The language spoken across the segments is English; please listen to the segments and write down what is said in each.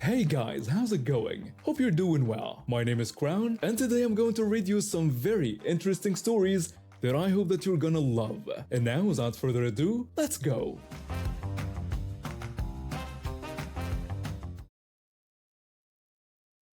Hey guys, how's it going? Hope you're doing well. My name is Crown, and today I'm going to read you some very interesting stories that I hope that you're gonna love. And now, without further ado, let's go!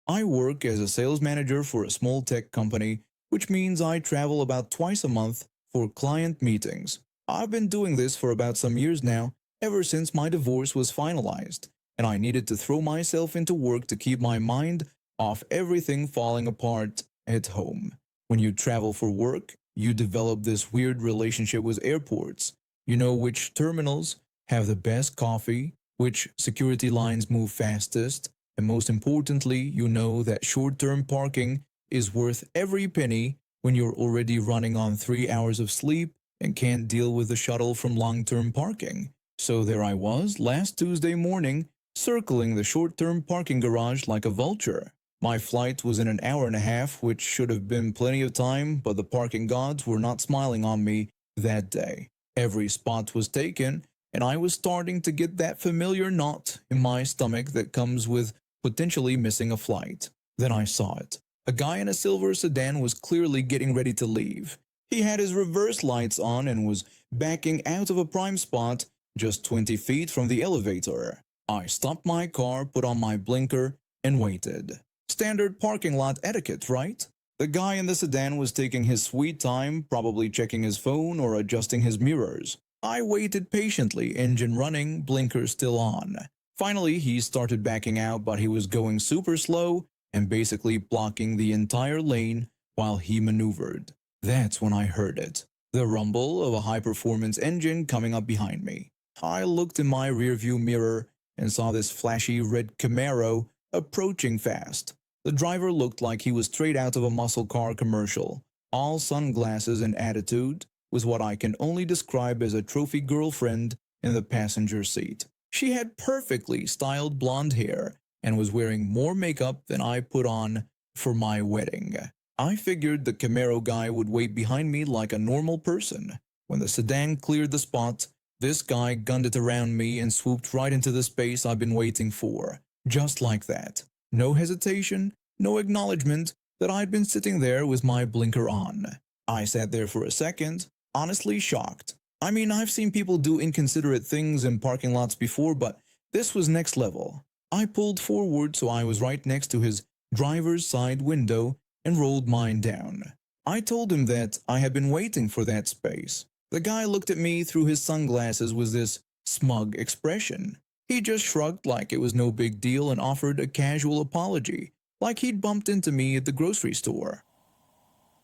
I work as a sales manager for a small tech company, which means I travel about twice a month for client meetings. I've been doing this for about some years now, ever since my divorce was finalized, and I needed to throw myself into work to keep my mind off everything falling apart at home. When you travel for work, you develop this weird relationship with airports. You know which terminals have the best coffee, which security lines move fastest, and most importantly, you know that short-term parking is worth every penny when you're already running on 3 hours of sleep and can't deal with the shuttle from long-term parking. So there I was last Tuesday morning, circling the short-term parking garage like a vulture. My flight was in an hour and a half, which should have been plenty of time, but the parking gods were not smiling on me that day. Every spot was taken, and I was starting to get that familiar knot in my stomach that comes with potentially missing a flight. Then I saw it. A guy in a silver sedan was clearly getting ready to leave. He had his reverse lights on and was backing out of a prime spot just 20 feet from the elevator. I stopped my car, put on my blinker, and waited. Standard parking lot etiquette, right? The guy in the sedan was taking his sweet time, probably checking his phone or adjusting his mirrors. I waited patiently, engine running, blinker still on. Finally, he started backing out, but he was going super slow and basically blocking the entire lane while he maneuvered. That's when I heard it. The rumble of a high-performance engine coming up behind me. I looked in my rearview mirror and saw this flashy red Camaro approaching fast. The driver looked like he was straight out of a muscle car commercial. All sunglasses and attitude, with what I can only describe as a trophy girlfriend in the passenger seat. She had perfectly styled blonde hair and was wearing more makeup than I put on for my wedding. I figured the Camaro guy would wait behind me like a normal person. When the sedan cleared the spot, this guy gunned it around me and swooped right into the space I've been waiting for. Just like that. No hesitation, no acknowledgement that I'd been sitting there with my blinker on. I sat there for a second, honestly shocked. I mean, I've seen people do inconsiderate things in parking lots before, but this was next level. I pulled forward so I was right next to his driver's side window and rolled mine down. I told him that I had been waiting for that space. The guy looked at me through his sunglasses with this smug expression. He just shrugged like it was no big deal and offered a casual apology, like he'd bumped into me at the grocery store.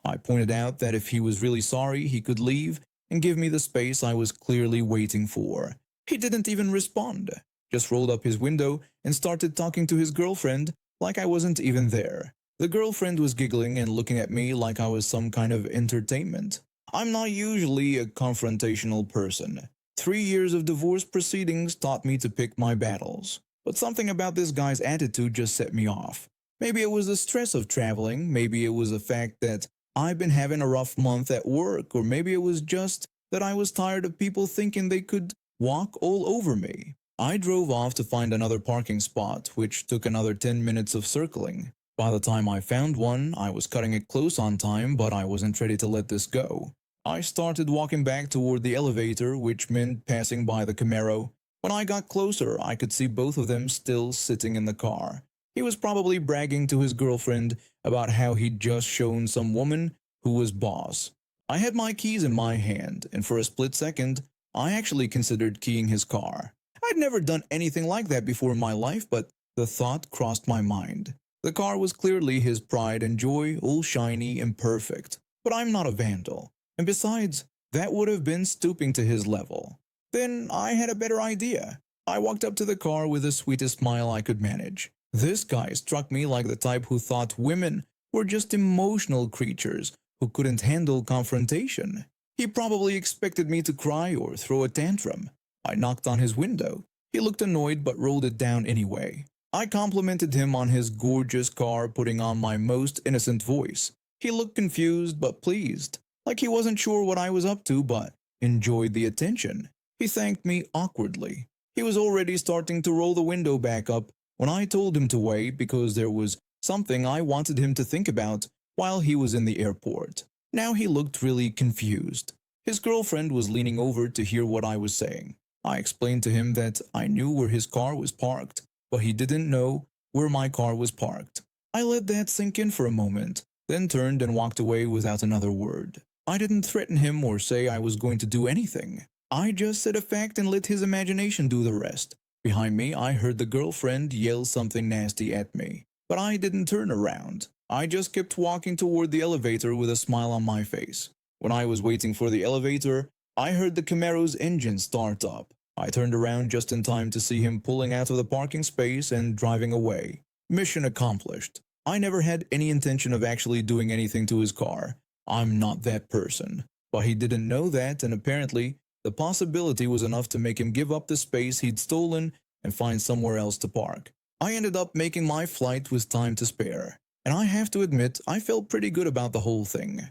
I pointed out that if he was really sorry, he could leave and give me the space I was clearly waiting for. He didn't even respond, just rolled up his window and started talking to his girlfriend like I wasn't even there. The girlfriend was giggling and looking at me like I was some kind of entertainment. I'm not usually a confrontational person. 3 years of divorce proceedings taught me to pick my battles. But something about this guy's attitude just set me off. Maybe it was the stress of traveling, maybe it was the fact that I've been having a rough month at work, or maybe it was just that I was tired of people thinking they could walk all over me. I drove off to find another parking spot, which took another 10 minutes of circling. By the time I found one, I was cutting it close on time, but I wasn't ready to let this go. I started walking back toward the elevator, which meant passing by the Camaro. When I got closer, I could see both of them still sitting in the car. He was probably bragging to his girlfriend about how he'd just shown some woman who was boss. I had my keys in my hand, and for a split second, I actually considered keying his car. I'd never done anything like that before in my life, but the thought crossed my mind. The car was clearly his pride and joy, all shiny and perfect. But I'm not a vandal. And besides, that would have been stooping to his level. Then I had a better idea. I walked up to the car with the sweetest smile I could manage. This guy struck me like the type who thought women were just emotional creatures who couldn't handle confrontation. He probably expected me to cry or throw a tantrum. I knocked on his window. He looked annoyed but rolled it down anyway. I complimented him on his gorgeous car, putting on my most innocent voice. He looked confused but pleased, like he wasn't sure what I was up to but enjoyed the attention. He thanked me awkwardly. He was already starting to roll the window back up when I told him to wait because there was something I wanted him to think about while he was in the airport. Now he looked really confused. His girlfriend was leaning over to hear what I was saying. I explained to him that I knew where his car was parked, but he didn't know where my car was parked. I let that sink in for a moment, then turned and walked away without another word. I didn't threaten him or say I was going to do anything. I just said a fact and let his imagination do the rest. Behind me, I heard the girlfriend yell something nasty at me, but I didn't turn around. I just kept walking toward the elevator with a smile on my face. When I was waiting for the elevator, I heard the Camaro's engine start up. I turned around just in time to see him pulling out of the parking space and driving away. Mission accomplished. I never had any intention of actually doing anything to his car. I'm not that person. But he didn't know that, and apparently, the possibility was enough to make him give up the space he'd stolen and find somewhere else to park. I ended up making my flight with time to spare, and I have to admit I felt pretty good about the whole thing.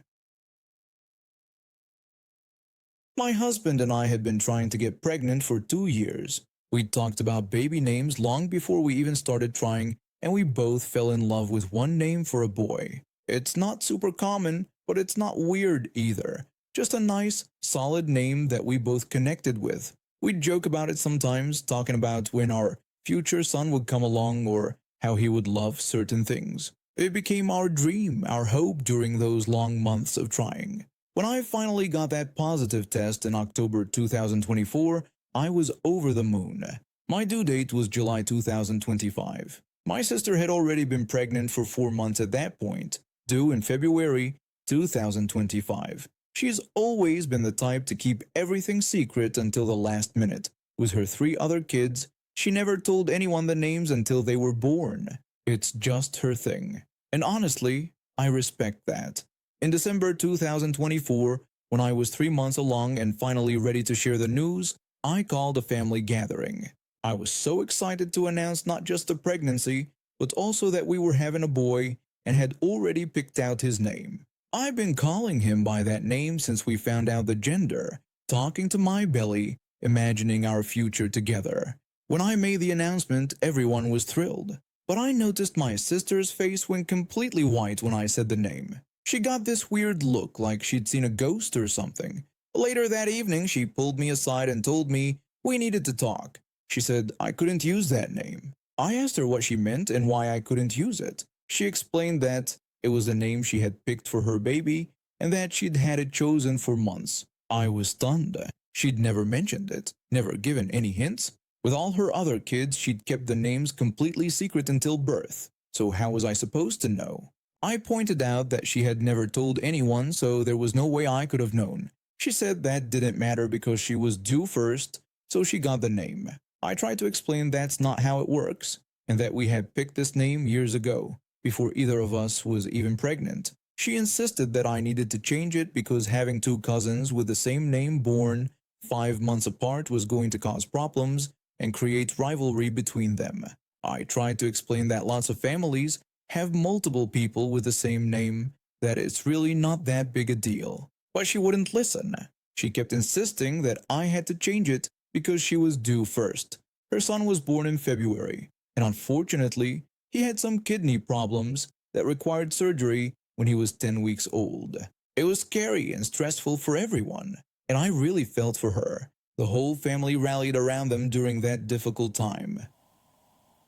My husband and I had been trying to get pregnant for 2 years. We talked about baby names long before we even started trying, and we both fell in love with one name for a boy. It's not super common, but it's not weird either. Just a nice, solid name that we both connected with. We'd joke about it sometimes, talking about when our future son would come along or how he would love certain things. It became our dream, our hope during those long months of trying. When I finally got that positive test in October 2024, I was over the moon. My due date was July 2025. My sister had already been pregnant for 4 months at that point, due in February 2025. She's always been the type to keep everything secret until the last minute. With her 3 other kids, she never told anyone the names until they were born. It's just her thing. And honestly, I respect that. In December 2024, when I was 3 months along and finally ready to share the news, I called a family gathering. I was so excited to announce not just the pregnancy, but also that we were having a boy and had already picked out his name. I've been calling him by that name since we found out the gender, talking to my belly, imagining our future together. When I made the announcement, everyone was thrilled. But I noticed my sister's face went completely white when I said the name. She got this weird look like she'd seen a ghost or something. Later that evening, she pulled me aside and told me we needed to talk. She said I couldn't use that name. I asked her what she meant and why I couldn't use it. She explained that it was the name she had picked for her baby and that she'd had it chosen for months. I was stunned. She'd never mentioned it, never given any hints. With all her other kids, she'd kept the names completely secret until birth. So how was I supposed to know? I pointed out that she had never told anyone, so there was no way I could have known. She said that didn't matter because she was due first, so she got the name. I tried to explain that's not how it works, and that we had picked this name years ago, before either of us was even pregnant. She insisted that I needed to change it because having 2 cousins with the same name born 5 months apart was going to cause problems and create rivalry between them. I tried to explain that lots of families have multiple people with the same name, that it's really not that big a deal. But she wouldn't listen. She kept insisting that I had to change it because she was due first. Her son was born in February, and unfortunately, he had some kidney problems that required surgery when he was 10 weeks old. It was scary and stressful for everyone, and I really felt for her. The whole family rallied around them during that difficult time.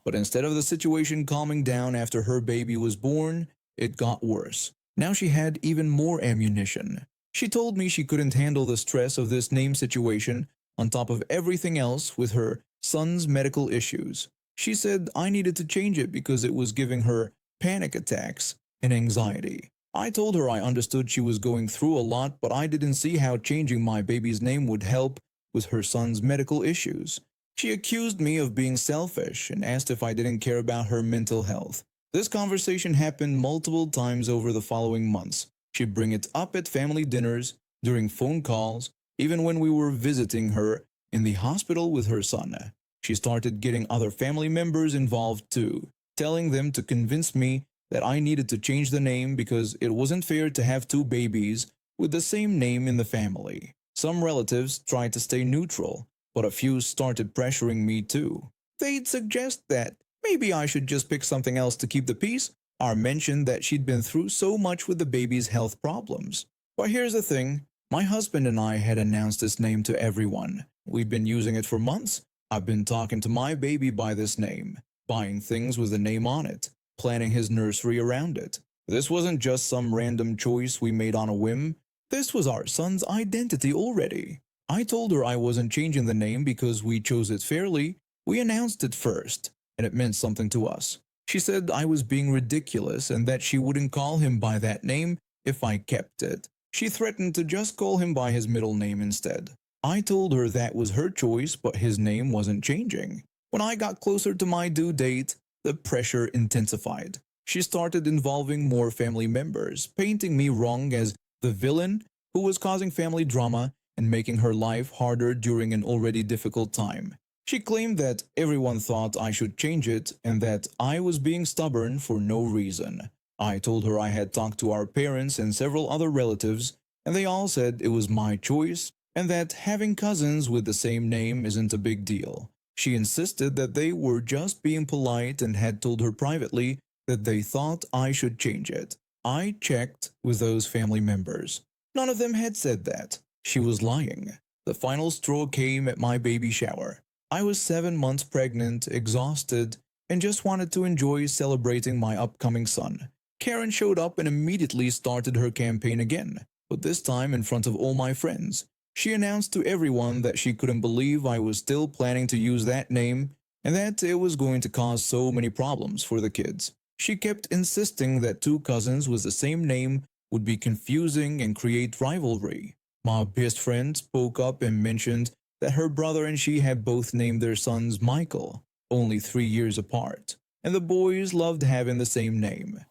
But instead of the situation calming down after her baby was born, it got worse. Now she had even more ammunition. She told me she couldn't handle the stress of this name situation on top of everything else with her son's medical issues. She said I needed to change it because it was giving her panic attacks and anxiety. I told her I understood she was going through a lot, but I didn't see how changing my baby's name would help with her son's medical issues. She accused me of being selfish and asked if I didn't care about her mental health. This conversation happened multiple times over the following months. She'd bring it up at family dinners, during phone calls, even when we were visiting her in the hospital with her son. She started getting other family members involved too, telling them to convince me that I needed to change the name because it wasn't fair to have 2 babies with the same name in the family. Some relatives tried to stay neutral, but a few started pressuring me too. They'd suggest that maybe I should just pick something else to keep the peace, or mentioned that she'd been through so much with the baby's health problems. But here's the thing, my husband and I had announced this name to everyone. We've been using it for months. I've been talking to my baby by this name, buying things with the name on it, planning his nursery around it. This wasn't just some random choice we made on a whim. This was our son's identity already. I told her I wasn't changing the name because we chose it fairly. We announced it first, and it meant something to us. She said I was being ridiculous and that she wouldn't call him by that name if I kept it. She threatened to just call him by his middle name instead. I told her that was her choice, but his name wasn't changing. When I got closer to my due date, the pressure intensified. She started involving more family members, painting me wrong as the villain who was causing family drama and making her life harder during an already difficult time. She claimed that everyone thought I should change it and that I was being stubborn for no reason. I told her I had talked to our parents and several other relatives, and they all said it was my choice and that having cousins with the same name isn't a big deal. She insisted that they were just being polite and had told her privately that they thought I should change it. I checked with those family members. None of them had said that. She was lying. The final straw came at my baby shower. I was 7 months pregnant, exhausted, and just wanted to enjoy celebrating my upcoming son. Karen showed up and immediately started her campaign again, but this time in front of all my friends. She announced to everyone that she couldn't believe I was still planning to use that name and that it was going to cause so many problems for the kids. She kept insisting that two cousins with the same name would be confusing and create rivalry. My best friend spoke up and mentioned that her brother and she had both named their sons Michael, only 3 years apart, and the boys loved having the same name.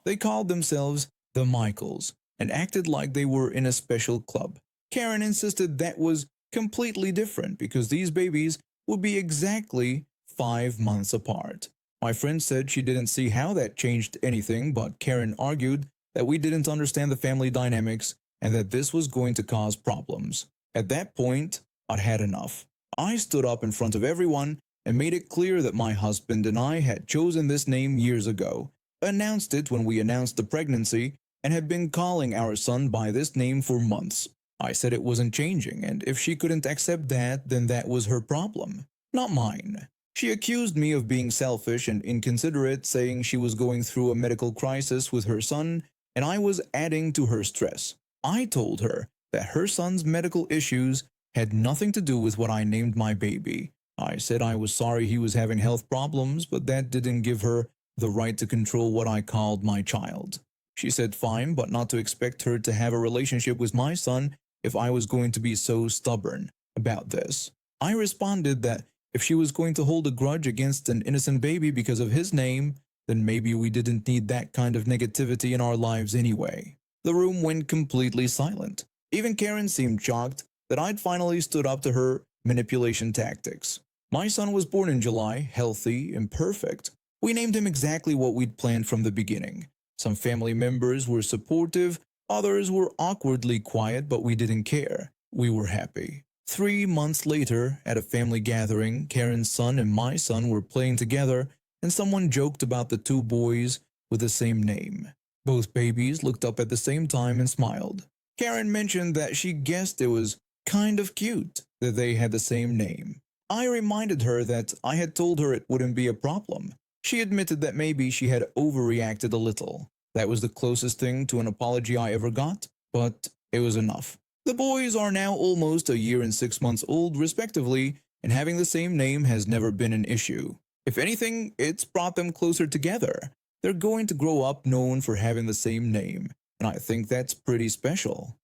They called themselves the Michaels and acted like they were in a special club. Karen insisted that was completely different because these babies would be exactly 5 months apart. My friend said she didn't see how that changed anything, but Karen argued that we didn't understand the family dynamics and that this was going to cause problems. At that point, I'd had enough. I stood up in front of everyone and made it clear that my husband and I had chosen this name years ago, announced it when we announced the pregnancy, and had been calling our son by this name for months. I said it wasn't changing, and if she couldn't accept that, then that was her problem, not mine. She accused me of being selfish and inconsiderate, saying she was going through a medical crisis with her son, and I was adding to her stress. I told her that her son's medical issues had nothing to do with what I named my baby. I said I was sorry he was having health problems, but that didn't give her the right to control what I called my child. She said fine, but not to expect her to have a relationship with my son if I was going to be so stubborn about this. I responded that if she was going to hold a grudge against an innocent baby because of his name, then maybe we didn't need that kind of negativity in our lives anyway. The room went completely silent. Even Karen seemed shocked that I'd finally stood up to her manipulation tactics. My son was born in July, healthy and perfect. We named him exactly what we'd planned from the beginning. Some family members were supportive, others were awkwardly quiet, but we didn't care. We were happy. 3 months later, at a family gathering, Karen's son and my son were playing together, and someone joked about the two boys with the same name. Both babies looked up at the same time and smiled. Karen mentioned that she guessed it was kind of cute that they had the same name. I reminded her that I had told her it wouldn't be a problem. She admitted that maybe she had overreacted a little. That was the closest thing to an apology I ever got, but it was enough. The boys are now almost a year and 6 months old, respectively, and having the same name has never been an issue. If anything, it's brought them closer together. They're going to grow up known for having the same name, and I think that's pretty special.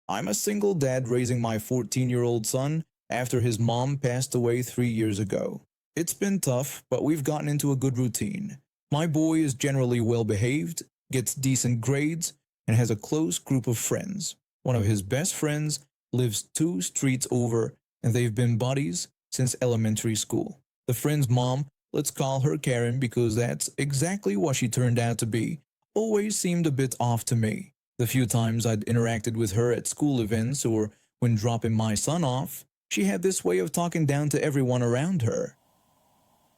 I'm a single dad raising my 14-year-old son after his mom passed away 3 years ago. It's been tough, but we've gotten into a good routine. My boy is generally well behaved, gets decent grades, and has a close group of friends. One of his best friends lives 2 streets over, and they've been buddies since elementary school. The friend's mom, let's call her Karen because that's exactly what she turned out to be, always seemed a bit off to me. The few times I'd interacted with her at school events or when dropping my son off, She had this way of talking down to everyone around her.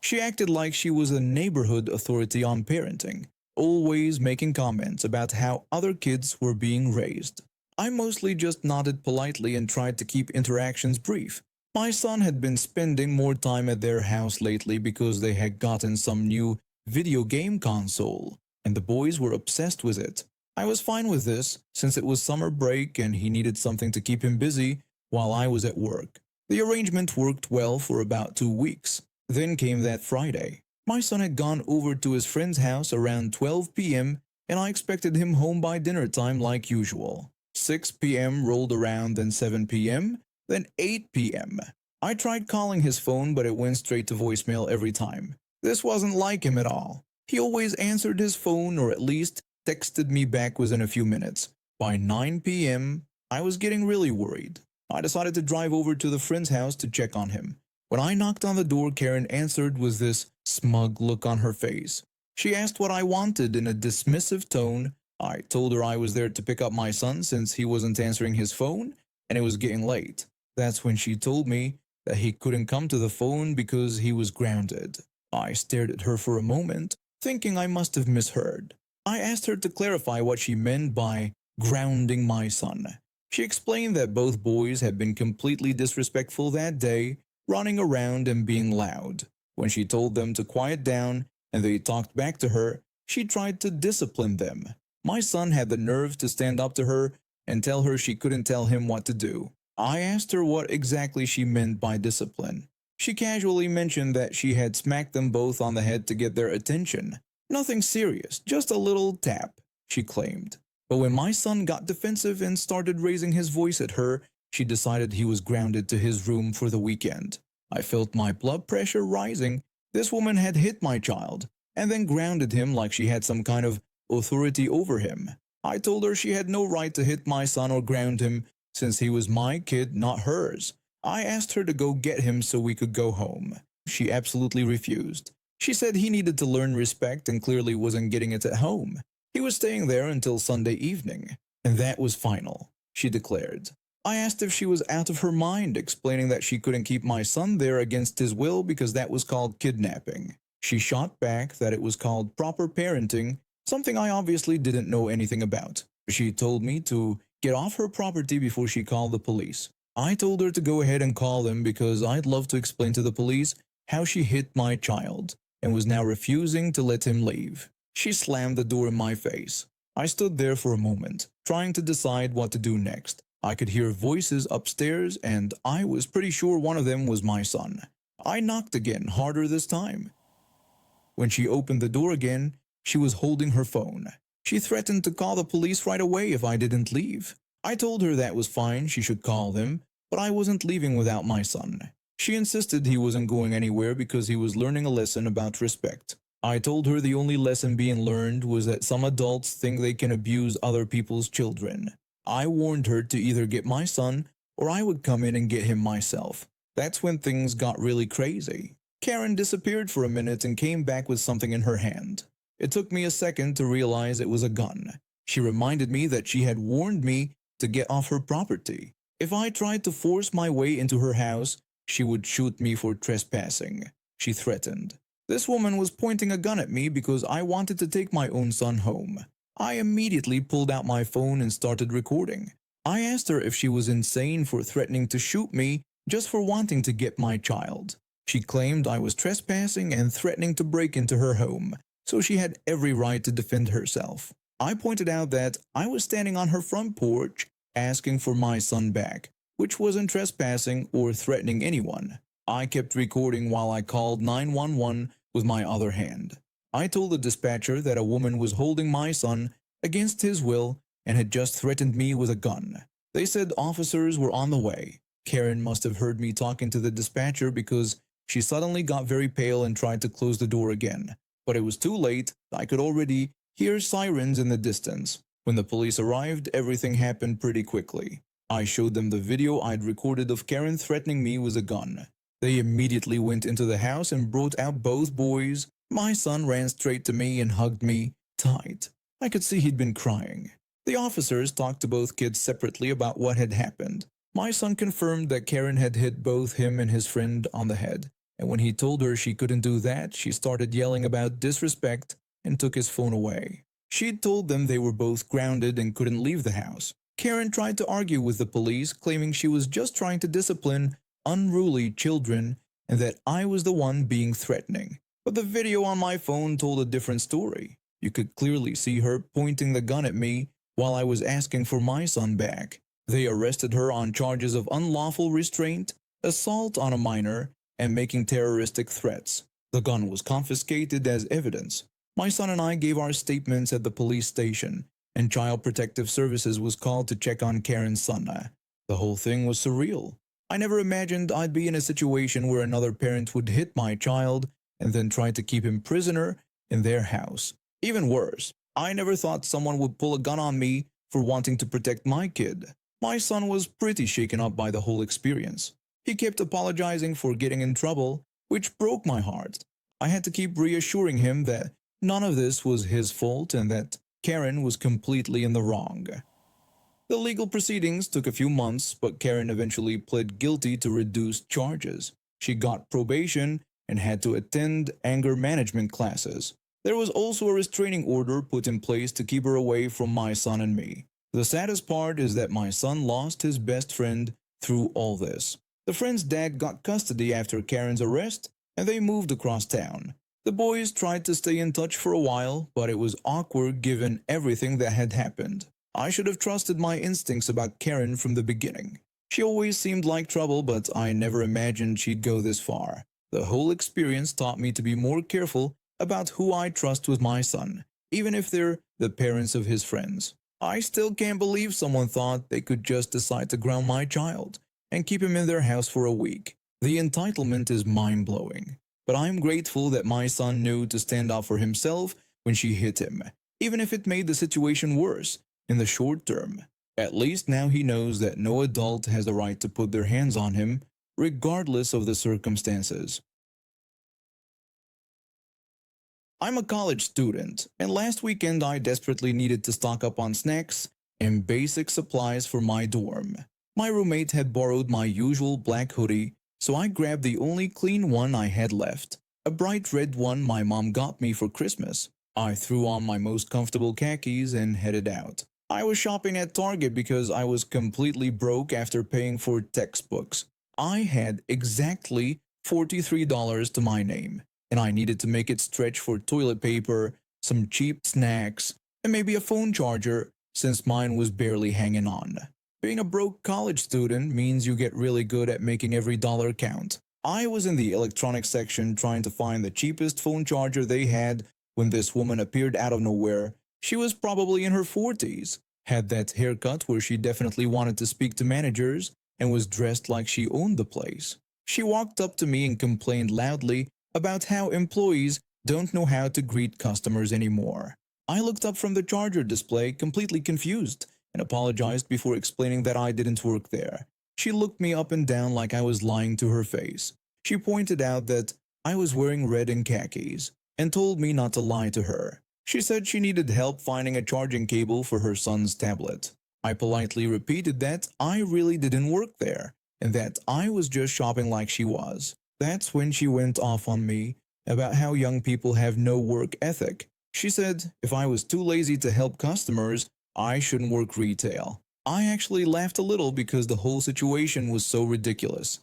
She acted like she was a neighborhood authority on parenting, always making comments about how other kids were being raised. I mostly just nodded politely and tried to keep interactions brief. My son had been spending more time at their house lately because they had gotten some new video game console, and the boys were obsessed with it. I was fine with this, since it was summer break and he needed something to keep him busy while I was at work. The arrangement worked well for about 2 weeks. Then came that Friday. My son had gone over to his friend's house around 12 p.m., and I expected him home by dinner time like usual. 6 p.m. rolled around, then 7 p.m., then 8 p.m. I tried calling his phone, but it went straight to voicemail every time. This wasn't like him at all. He always answered his phone or at least texted me back within a few minutes. By 9 p.m., I was getting really worried. I decided to drive over to the friend's house to check on him. When I knocked on the door, Karen answered with this smug look on her face. She asked what I wanted in a dismissive tone. I told her I was there to pick up my son since he wasn't answering his phone and it was getting late. That's when she told me that he couldn't come to the phone because he was grounded. I stared at her for a moment, thinking I must have misheard. I asked her to clarify what she meant by grounding my son. She explained that both boys had been completely disrespectful that day, running around and being loud. When she told them to quiet down and they talked back to her, she tried to discipline them. My son had the nerve to stand up to her and tell her she couldn't tell him what to do. I asked her what exactly she meant by discipline. She casually mentioned that she had smacked them both on the head to get their attention. Nothing serious, just a little tap, she claimed. But when my son got defensive and started raising his voice at her, she decided he was grounded to his room for the weekend. I felt my blood pressure rising. This woman had hit my child and then grounded him like she had some kind of authority over him. I told her she had no right to hit my son or ground him since he was my kid, not hers. I asked her to go get him so we could go home. She absolutely refused. She said he needed to learn respect and clearly wasn't getting it at home. He was staying there until Sunday evening, and that was final, she declared. I asked if she was out of her mind, explaining that she couldn't keep my son there against his will because that was called kidnapping. She shot back that it was called proper parenting, something I obviously didn't know anything about. She told me to get off her property before she called the police. I told her to go ahead and call them because I'd love to explain to the police how she hit my child and was now refusing to let him leave. She slammed the door in my face. I stood there for a moment, trying to decide what to do next. I could hear voices upstairs, and I was pretty sure one of them was my son. I knocked again, harder this time. When she opened the door again, she was holding her phone. She threatened to call the police right away if I didn't leave. I told her that was fine, she should call them, but I wasn't leaving without my son. She insisted he wasn't going anywhere because he was learning a lesson about respect. I told her the only lesson being learned was that some adults think they can abuse other people's children. I warned her to either get my son or I would come in and get him myself. That's when things got really crazy. Karen disappeared for a minute and came back with something in her hand. It took me a second to realize it was a gun. She reminded me that she had warned me to get off her property. If I tried to force my way into her house, she would shoot me for trespassing, she threatened. This woman was pointing a gun at me because I wanted to take my own son home. I immediately pulled out my phone and started recording. I asked her if she was insane for threatening to shoot me just for wanting to get my child. She claimed I was trespassing and threatening to break into her home, so she had every right to defend herself. I pointed out that I was standing on her front porch asking for my son back, which wasn't trespassing or threatening anyone. I kept recording while I called 911 with my other hand. I told the dispatcher that a woman was holding my son against his will and had just threatened me with a gun. They said officers were on the way. Karen must have heard me talking to the dispatcher because she suddenly got very pale and tried to close the door again. But it was too late. I could already hear sirens in the distance. When the police arrived, everything happened pretty quickly. I showed them the video I'd recorded of Karen threatening me with a gun. They immediately went into the house and brought out both boys. My son ran straight to me and hugged me tight. I could see he'd been crying. The officers talked to both kids separately about what had happened. My son confirmed that Karen had hit both him and his friend on the head, and when he told her she couldn't do that, she started yelling about disrespect and took his phone away. She'd told them they were both grounded and couldn't leave the house. Karen tried to argue with the police, claiming she was just trying to discipline unruly children and that I was the one being threatening. But the video on my phone told a different story. You could clearly see her pointing the gun at me while I was asking for my son back. They arrested her on charges of unlawful restraint, assault on a minor, and making terroristic threats. The gun was confiscated as evidence. My son and I gave our statements at the police station, and Child Protective Services was called to check on Karen's son. The whole thing was surreal. I never imagined I'd be in a situation where another parent would hit my child and then try to keep him prisoner in their house. Even worse, I never thought someone would pull a gun on me for wanting to protect my kid. My son was pretty shaken up by the whole experience. He kept apologizing for getting in trouble, which broke my heart. I had to keep reassuring him that none of this was his fault and that Karen was completely in the wrong. The legal proceedings took a few months, but Karen eventually pled guilty to reduced charges. She got probation and had to attend anger management classes. There was also a restraining order put in place to keep her away from my son and me. The saddest part is that my son lost his best friend through all this. The friend's dad got custody after Karen's arrest, and they moved across town. The boys tried to stay in touch for a while, but it was awkward given everything that had happened. I should have trusted my instincts about Karen from the beginning. She always seemed like trouble, but I never imagined she'd go this far. The whole experience taught me to be more careful about who I trust with my son, even if they're the parents of his friends. I still can't believe someone thought they could just decide to ground my child and keep him in their house for a week. The entitlement is mind-blowing. But I'm grateful that my son knew to stand up for himself when she hit him, even if it made the situation worse in the short term. At least now he knows that no adult has the right to put their hands on him, regardless of the circumstances. I'm a college student, and last weekend I desperately needed to stock up on snacks and basic supplies for my dorm. My roommate had borrowed my usual black hoodie, so I grabbed the only clean one I had left, a bright red one my mom got me for Christmas. I threw on my most comfortable khakis and headed out. I was shopping at Target because I was completely broke after paying for textbooks. I had exactly $43 to my name, and I needed to make it stretch for toilet paper, some cheap snacks, and maybe a phone charger since mine was barely hanging on. Being a broke college student means you get really good at making every dollar count. I was in the electronics section trying to find the cheapest phone charger they had when this woman appeared out of nowhere. She was probably in her 40s, had that haircut where she definitely wanted to speak to managers, and was dressed like she owned the place. She walked up to me and complained loudly about how employees don't know how to greet customers anymore. I looked up from the charger display, completely confused, and apologized before explaining that I didn't work there. She looked me up and down like I was lying to her face. She pointed out that I was wearing red and khakis, and told me not to lie to her. She said she needed help finding a charging cable for her son's tablet. I politely repeated that I really didn't work there, and that I was just shopping like she was. That's when she went off on me about how young people have no work ethic. She said if I was too lazy to help customers, I shouldn't work retail. I actually laughed a little because the whole situation was so ridiculous.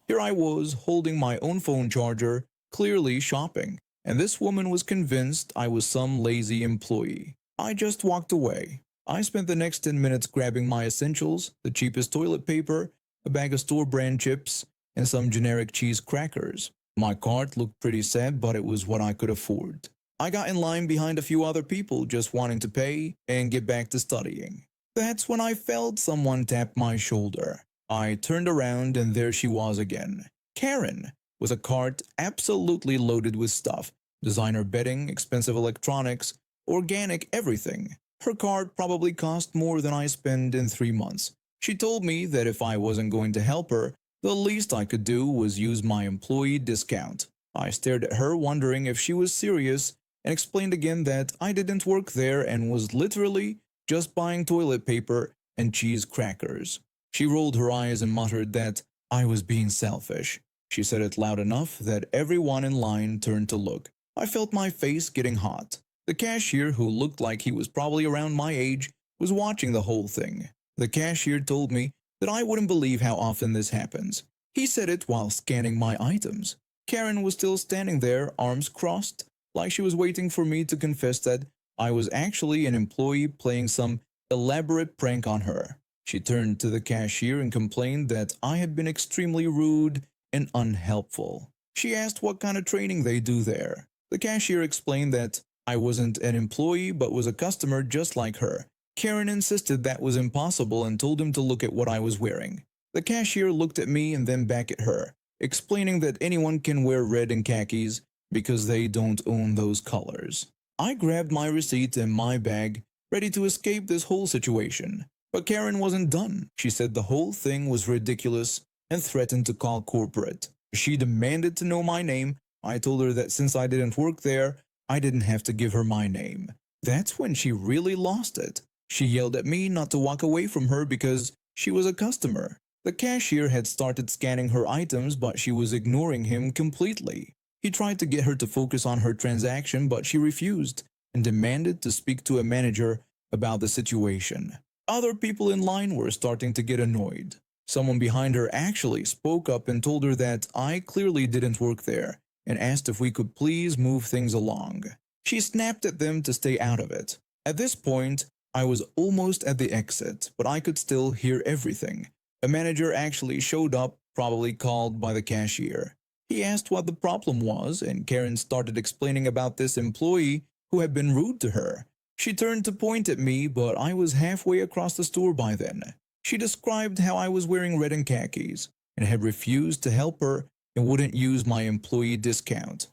Here I was, holding my own phone charger, clearly shopping, and this woman was convinced I was some lazy employee. I just walked away. I spent the next 10 minutes grabbing my essentials, the cheapest toilet paper, a bag of store-brand chips, and some generic cheese crackers. My cart looked pretty sad, but it was what I could afford. I got in line behind a few other people just wanting to pay and get back to studying. That's when I felt someone tap my shoulder. I turned around and there she was again. Karen, with a cart absolutely loaded with stuff. Designer bedding, expensive electronics, organic everything. Her cart probably cost more than I spent in 3 months. She told me that if I wasn't going to help her, the least I could do was use my employee discount. I stared at her wondering if she was serious and explained again that I didn't work there and was literally just buying toilet paper and cheese crackers. She rolled her eyes and muttered that I was being selfish. She said it loud enough that everyone in line turned to look. I felt my face getting hot. The cashier, who looked like he was probably around my age, was watching the whole thing. The cashier told me that I wouldn't believe how often this happens. He said it while scanning my items. Karen was still standing there, arms crossed, like she was waiting for me to confess that I was actually an employee playing some elaborate prank on her. She turned to the cashier and complained that I had been extremely rude and unhelpful. She asked what kind of training they do there. The cashier explained that I wasn't an employee but was a customer just like her. Karen insisted that was impossible and told him to look at what I was wearing. The cashier looked at me and then back at her, explaining that anyone can wear red and khakis because they don't own those colors. I grabbed my receipt and my bag, ready to escape this whole situation. But Karen wasn't done. She said the whole thing was ridiculous and threatened to call corporate. She demanded to know my name. I told her that since I didn't work there, I didn't have to give her my name. That's when she really lost it. She yelled at me not to walk away from her because she was a customer. The cashier had started scanning her items, but she was ignoring him completely. He tried to get her to focus on her transaction, but she refused and demanded to speak to a manager about the situation. Other people in line were starting to get annoyed. Someone behind her actually spoke up and told her that I clearly didn't work there and asked if we could please move things along. She snapped at them to stay out of it. At this point, I was almost at the exit, but I could still hear everything. A manager actually showed up, probably called by the cashier. He asked what the problem was, and Karen started explaining about this employee who had been rude to her. She turned to point at me, but I was halfway across the store by then. She described how I was wearing red and khakis and had refused to help her and wouldn't use my employee discount.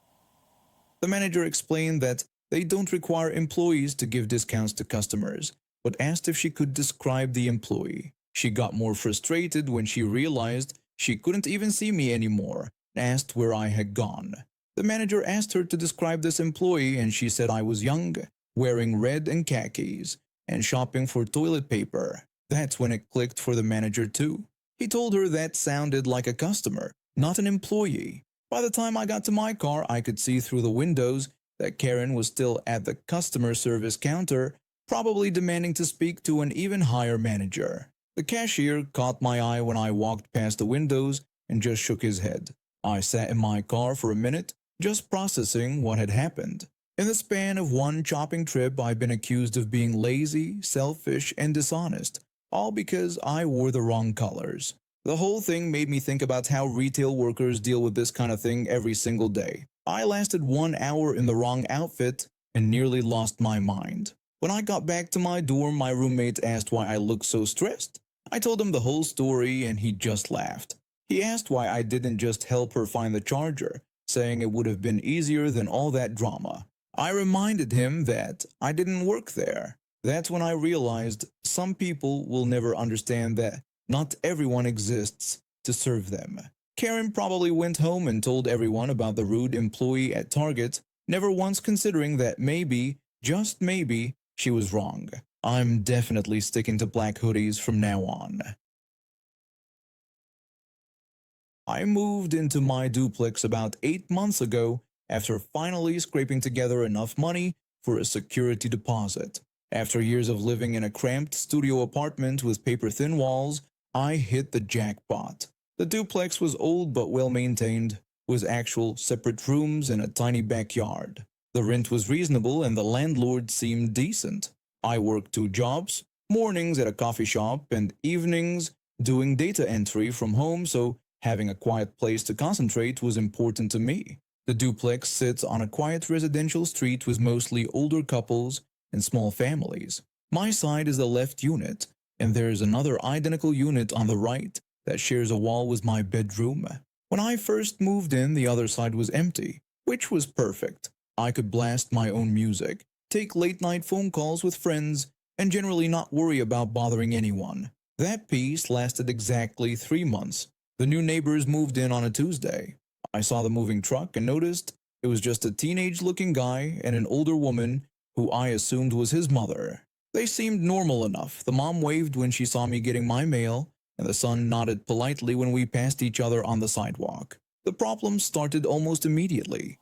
The manager explained that they don't require employees to give discounts to customers, but asked if she could describe the employee. She got more frustrated when she realized she couldn't even see me anymore and asked where I had gone. The manager asked her to describe this employee and she said I was young, wearing red and khakis, and shopping for toilet paper. That's when it clicked for the manager too. He told her that sounded like a customer, not an employee. By the time I got to my car, I could see through the windows that Karen was still at the customer service counter, probably demanding to speak to an even higher manager. The cashier caught my eye when I walked past the windows and just shook his head. I sat in my car for a minute, just processing what had happened. In the span of one shopping trip, I've been accused of being lazy, selfish, and dishonest, all because I wore the wrong colors. The whole thing made me think about how retail workers deal with this kind of thing every single day. I lasted 1 hour in the wrong outfit and nearly lost my mind. When I got back to my dorm, my roommate asked why I looked so stressed. I told him the whole story and he just laughed. He asked why I didn't just help her find the charger, saying it would have been easier than all that drama. I reminded him that I didn't work there. That's when I realized some people will never understand that not everyone exists to serve them. Karen probably went home and told everyone about the rude employee at Target, never once considering that maybe, just maybe, she was wrong. I'm definitely sticking to black hoodies from now on. I moved into my duplex about 8 months ago after finally scraping together enough money for a security deposit. After years of living in a cramped studio apartment with paper-thin walls, I hit the jackpot. The duplex was old but well-maintained, with actual separate rooms and a tiny backyard. The rent was reasonable and the landlord seemed decent. I worked 2 jobs, mornings at a coffee shop and evenings doing data entry from home, so having a quiet place to concentrate was important to me. The duplex sits on a quiet residential street with mostly older couples and small families. My side is the left unit, and there is another identical unit on the right that shares a wall with my bedroom. When I first moved in, the other side was empty, which was perfect. I could blast my own music, take late-night phone calls with friends, and generally not worry about bothering anyone. That peace lasted exactly 3 months. The new neighbors moved in on a Tuesday. I saw the moving truck and noticed it was just a teenage-looking guy and an older woman who I assumed was his mother. They seemed normal enough. The mom waved when she saw me getting my mail, and the son nodded politely when we passed each other on the sidewalk. The problem started almost immediately.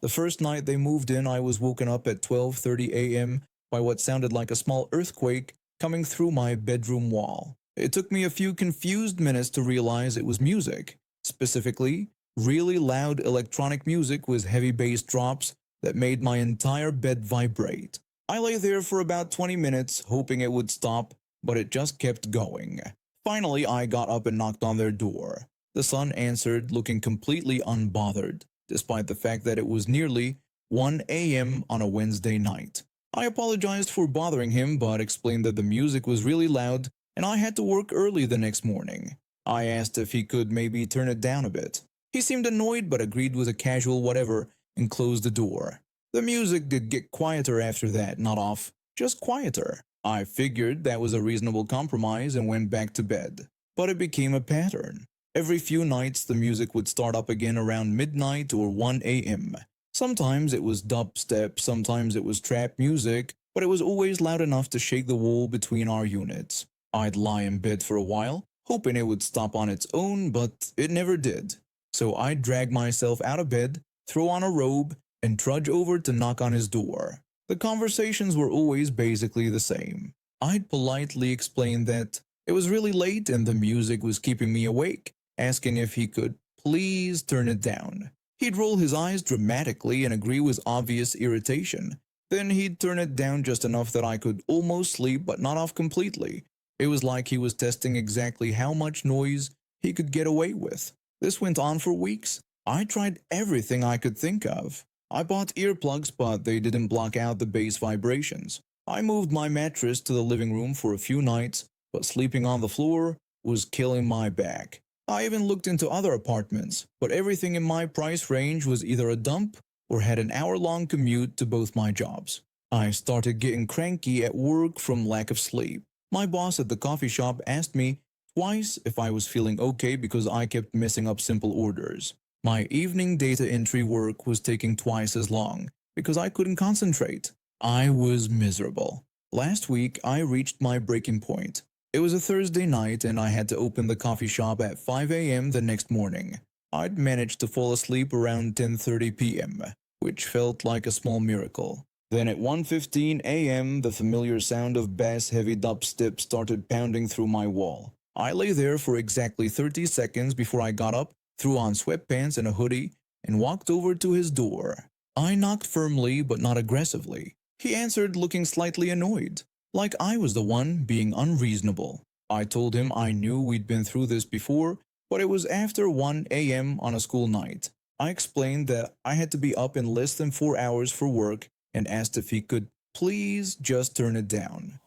The first night they moved in, I was woken up at 12:30 a.m. by what sounded like a small earthquake coming through my bedroom wall. It took me a few confused minutes to realize it was music, specifically, really loud electronic music with heavy bass drops that made my entire bed vibrate. I lay there for about 20 minutes, hoping it would stop, but it just kept going. Finally, I got up and knocked on their door. The son answered, looking completely unbothered, despite the fact that it was nearly 1 a.m. on a Wednesday night. I apologized for bothering him, but explained that the music was really loud and I had to work early the next morning. I asked if he could maybe turn it down a bit. He seemed annoyed but agreed with a casual whatever and closed the door. The music did get quieter after that, not off, just quieter. I figured that was a reasonable compromise and went back to bed. But it became a pattern. Every few nights the music would start up again around midnight or 1 a.m. Sometimes it was dubstep, sometimes it was trap music, but it was always loud enough to shake the wall between our units. I'd lie in bed for a while, hoping it would stop on its own, but it never did. So I'd drag myself out of bed, throw on a robe, and trudge over to knock on his door. The conversations were always basically the same. I'd politely explain that it was really late and the music was keeping me awake, asking if he could please turn it down. He'd roll his eyes dramatically and agree with obvious irritation. Then he'd turn it down just enough that I could almost sleep but not off completely. It was like he was testing exactly how much noise he could get away with. This went on for weeks. I tried everything I could think of. I bought earplugs, but they didn't block out the bass vibrations. I moved my mattress to the living room for a few nights, but sleeping on the floor was killing my back. I even looked into other apartments, but everything in my price range was either a dump or had an hour-long commute to both my jobs. I started getting cranky at work from lack of sleep. My boss at the coffee shop asked me twice if I was feeling okay because I kept messing up simple orders. My evening data entry work was taking twice as long because I couldn't concentrate. I was miserable. Last week, I reached my breaking point. It was a Thursday night and I had to open the coffee shop at 5 a.m. the next morning. I'd managed to fall asleep around 10:30 p.m., which felt like a small miracle. Then at 1:15 a.m., the familiar sound of bass-heavy dubstep started pounding through my wall. I lay there for exactly 30 seconds before I got up, threw on sweatpants and a hoodie, and walked over to his door. I knocked firmly but not aggressively. He answered looking slightly annoyed, like I was the one being unreasonable. I told him I knew we'd been through this before, but it was after 1 a.m. on a school night. I explained that I had to be up in less than 4 hours for work and asked if he could please just turn it down.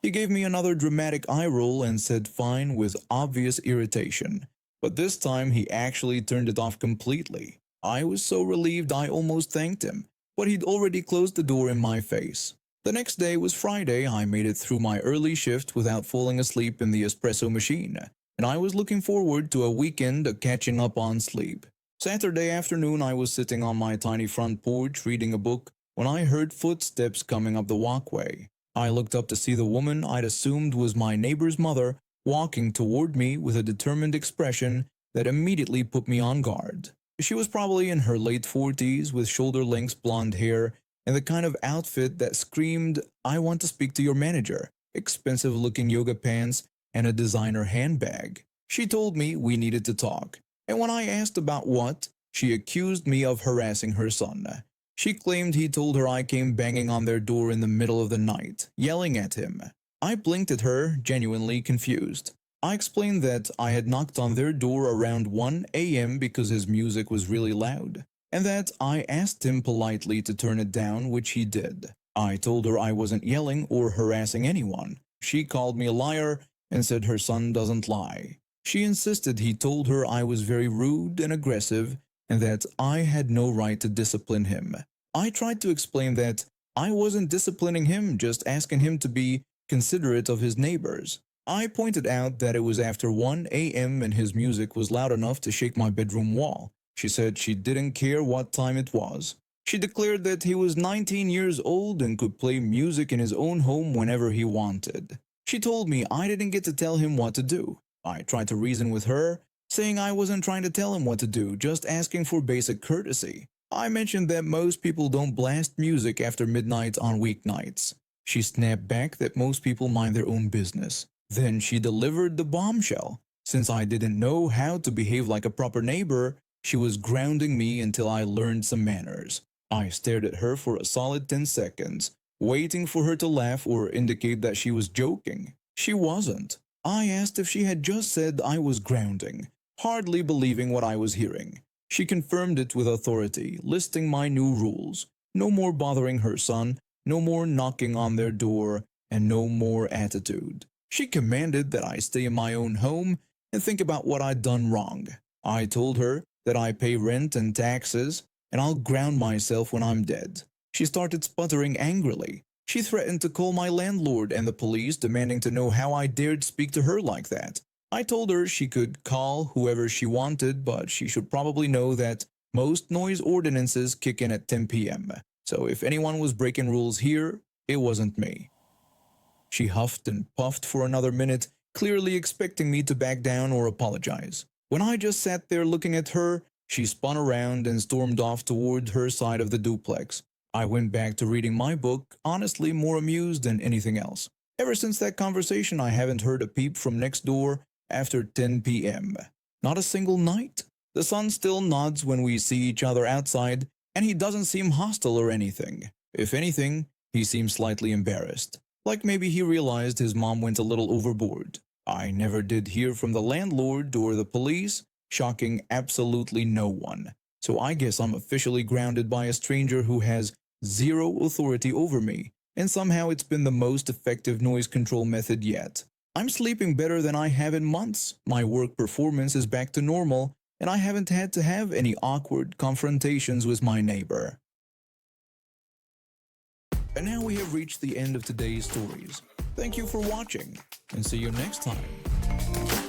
He gave me another dramatic eye roll and said fine with obvious irritation. But this time he actually turned it off completely. I was so relieved I almost thanked him, but he'd already closed the door in my face. The next day was Friday. I made it through my early shift without falling asleep in the espresso machine, and I was looking forward to a weekend of catching up on sleep. Saturday afternoon I was sitting on my tiny front porch reading a book when I heard footsteps coming up the walkway. I looked up to see the woman I'd assumed was my neighbor's mother walking toward me with a determined expression that immediately put me on guard. She was probably in her late 40s with shoulder-length blonde hair and the kind of outfit that screamed, "I want to speak to your manager," expensive-looking yoga pants, and a designer handbag. She told me we needed to talk, and when I asked about what, she accused me of harassing her son. She claimed he told her I came banging on their door in the middle of the night, yelling at him. I blinked at her, genuinely confused. I explained that I had knocked on their door around 1 a.m. because his music was really loud, and that I asked him politely to turn it down, which he did. I told her I wasn't yelling or harassing anyone. She called me a liar and said her son doesn't lie. She insisted he told her I was very rude and aggressive and that I had no right to discipline him. I tried to explain that I wasn't disciplining him, just asking him to be considerate of his neighbors. I pointed out that it was after 1 a.m. and his music was loud enough to shake my bedroom wall. She said she didn't care what time it was. She declared that he was 19 years old and could play music in his own home whenever he wanted. She told me I didn't get to tell him what to do. I tried to reason with her, saying I wasn't trying to tell him what to do, just asking for basic courtesy. I mentioned that most people don't blast music after midnight on weeknights. She snapped back that most people mind their own business. Then she delivered the bombshell. Since I didn't know how to behave like a proper neighbor, she was grounding me until I learned some manners. I stared at her for a solid 10 seconds, waiting for her to laugh or indicate that she was joking. She wasn't. I asked if she had just said I was grounding, hardly believing what I was hearing. She confirmed it with authority, listing my new rules. No more bothering her son, no more knocking on their door, and no more attitude. She commanded that I stay in my own home and think about what I'd done wrong. I told her that I pay rent and taxes, and I'll ground myself when I'm dead. She started sputtering angrily. She threatened to call my landlord and the police, demanding to know how I dared speak to her like that. I told her she could call whoever she wanted, but she should probably know that most noise ordinances kick in at 10 p.m. So if anyone was breaking rules here, it wasn't me. She huffed and puffed for another minute, clearly expecting me to back down or apologize. When I just sat there looking at her, she spun around and stormed off toward her side of the duplex. I went back to reading my book, honestly more amused than anything else. Ever since that conversation, I haven't heard a peep from next door after 10 p.m. Not a single night. The son still nods when we see each other outside, and he doesn't seem hostile or anything. If anything, he seems slightly embarrassed. Like maybe he realized his mom went a little overboard. I never did hear from the landlord or the police, shocking absolutely no one. So I guess I'm officially grounded by a stranger who has zero authority over me, and somehow it's been the most effective noise control method yet. I'm sleeping better than I have in months, my work performance is back to normal, and I haven't had to have any awkward confrontations with my neighbor. And now we have reached the end of today's stories. Thank you for watching, and see you next time.